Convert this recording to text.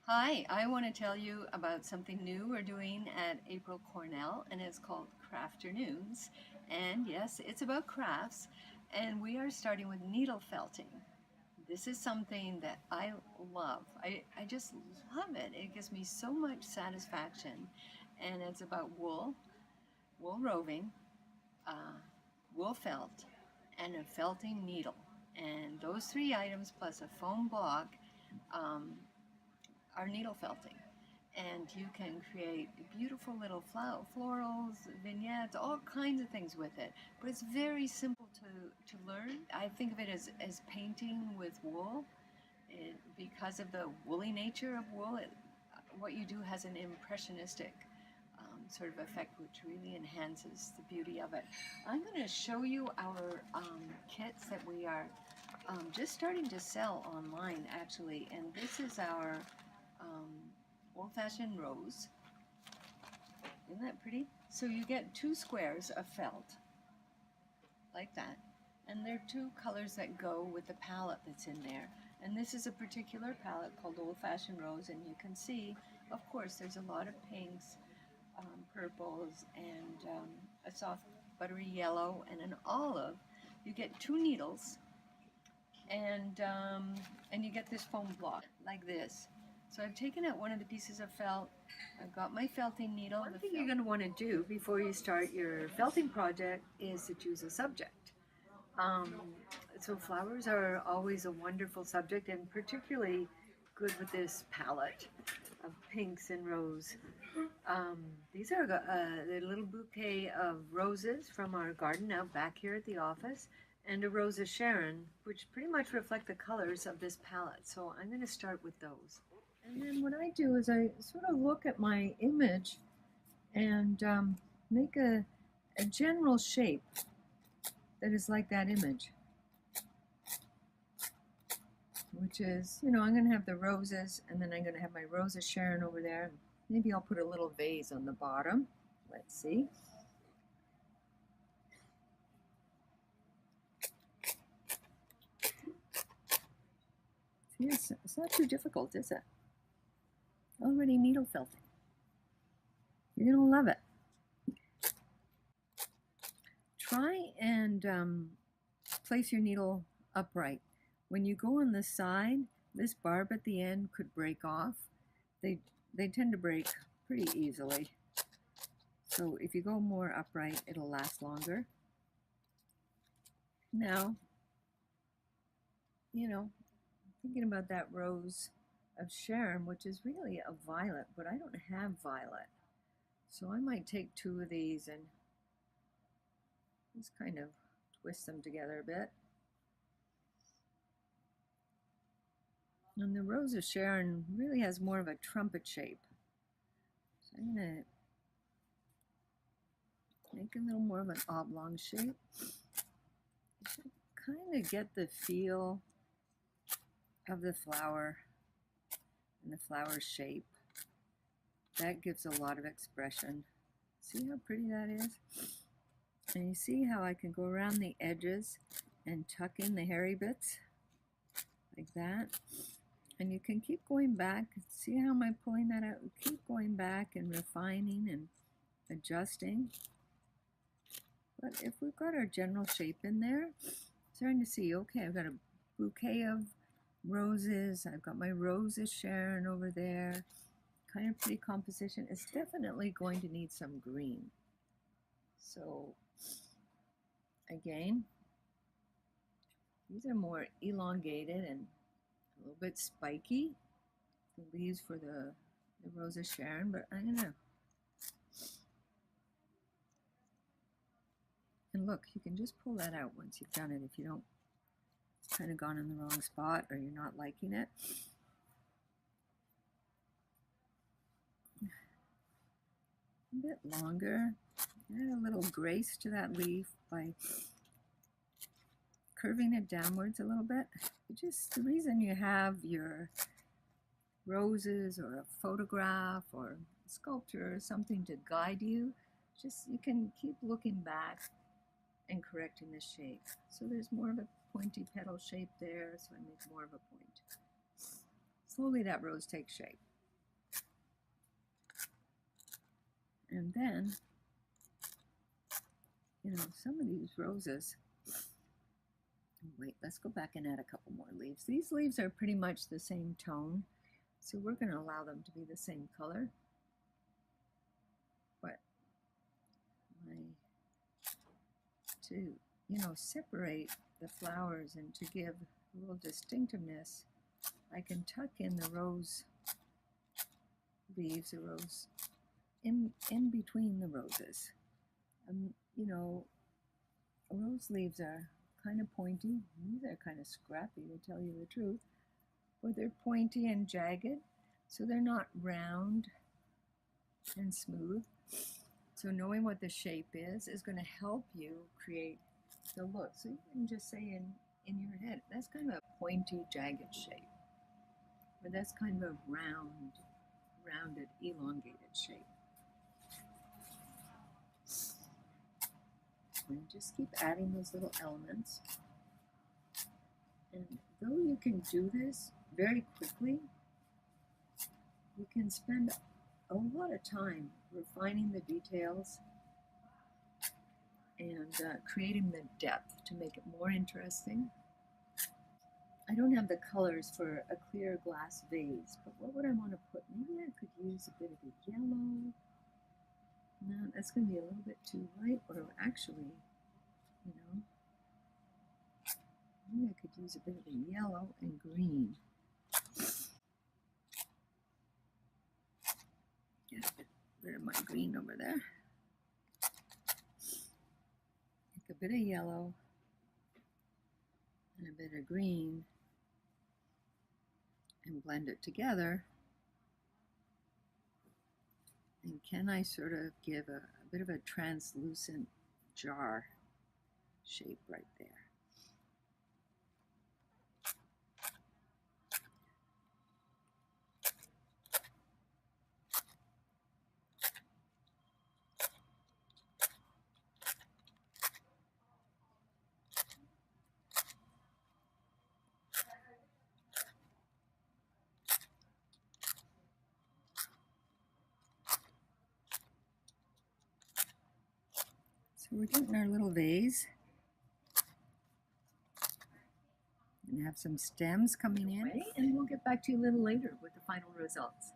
Hi, I want to tell you about something new we're doing at April Cornell, and it's called Crafternoons. And yes, it's about crafts, and we are starting with needle felting. This is something that I love. I just love it. It gives me so much satisfaction, and it's about wool roving, uh, wool felt, and a felting needle. And those three items plus a foam block um, are needle felting. And you can create beautiful little florals, vignettes, all kinds of things with it. But it's very simple to learn. I think of it as painting with wool. Because of the woolly nature of wool, what you do has an impressionistic sort of effect, which really enhances the beauty of it. I'm going to show you our kits that we are just starting to sell online, actually. And this is our um, old-fashioned rose. Isn't that pretty? So you get two squares of felt, like that. And there are two colors that go with the palette that's in there. And this is a particular palette called Old Fashioned Rose, and you can see, of course, there's a lot of pinks, purples, and a soft buttery yellow and an olive. You get two needles, and you get this foam block like this. So I've taken out one of the pieces of felt. I've got my felting needle. One thing you're going to want to do before you start your felting project is to choose a subject. Um, so flowers are always a wonderful subject, and particularly good with this palette of pinks and rose. These are a little bouquet of roses from our garden out back here at the office, and a rose of Sharon, which pretty much reflect the colors of this palette. So I'm going to start with those. And then what I do is I sort of look at my image and make a general shape that is like that image, which is, I'm going to have the roses, and then I'm going to have my rose of Sharon over there. Maybe I'll put a little vase on the bottom. Let's see. Yes, it's not too difficult, is it? Already needle felting. You're going to love it. Try and place your needle upright. When you go on the side, this barb at the end could break off. They tend to break pretty easily. So if you go more upright, it'll last longer. Now, thinking about that rose of Sharon, which is really a violet, but I don't have violet. So I might take two of these and just kind of twist them together a bit. And the rose of Sharon really has more of a trumpet shape. So I'm going to make a little more of an oblong shape. Kind of get the feel of the flower and the flower shape. That gives a lot of expression. See how pretty that is? And you see how I can go around the edges and tuck in the hairy bits like that. And you can keep going back. See how I'm pulling that out? Keep going back and refining and adjusting. But if we've got our general shape in there, starting to see, okay, I've got a bouquet of roses. I've got my rose of Sharon over there. Kind of pretty composition. It's definitely going to need some green. So again, these are more elongated and a little bit spiky. The leaves for the rose of Sharon, but I'm gonna. And look, you can just pull that out once you've done it if you don't, it's kind of gone in the wrong spot or you're not liking it. A bit longer. Add a little grace to that leaf by curving it downwards a little bit. Just the reason you have your roses or a photograph or a sculpture or something to guide you, just you can keep looking back and correcting the shape. So there's more of a pointy petal shape there, so I make more of a point. Slowly that rose takes shape. And then, you know, some of these roses, wait, let's go back and add a couple more leaves. These leaves are pretty much the same tone, so we're going to allow them to be the same color. But to, you know, separate the flowers and to give a little distinctiveness, I can tuck in the rose leaves, the rose in between the roses. You know, rose leaves are kind of pointy. These are kind of scrappy, to tell you the truth, but they're pointy and jagged, so they're not round and smooth. So knowing what the shape is going to help you create the look. So you can just say in your head, that's kind of a pointy, jagged shape, or that's kind of a rounded, elongated shape. And just keep adding those little elements. And though you can do this very quickly, you can spend a lot of time refining the details and creating the depth to make it more interesting. I don't have the colors for a clear glass vase, but what would I want to put? Maybe I could use a bit of a yellow. No, that's going to be a little bit too light, or actually, you know, maybe I could use a bit of a yellow and green. Get a bit of my green over there. Take a bit of yellow and a bit of green and blend it together. And can I sort of give a bit of a translucent jar shape right there? So we're getting our little vase. And have some stems coming in, and we'll get back to you a little later with the final results.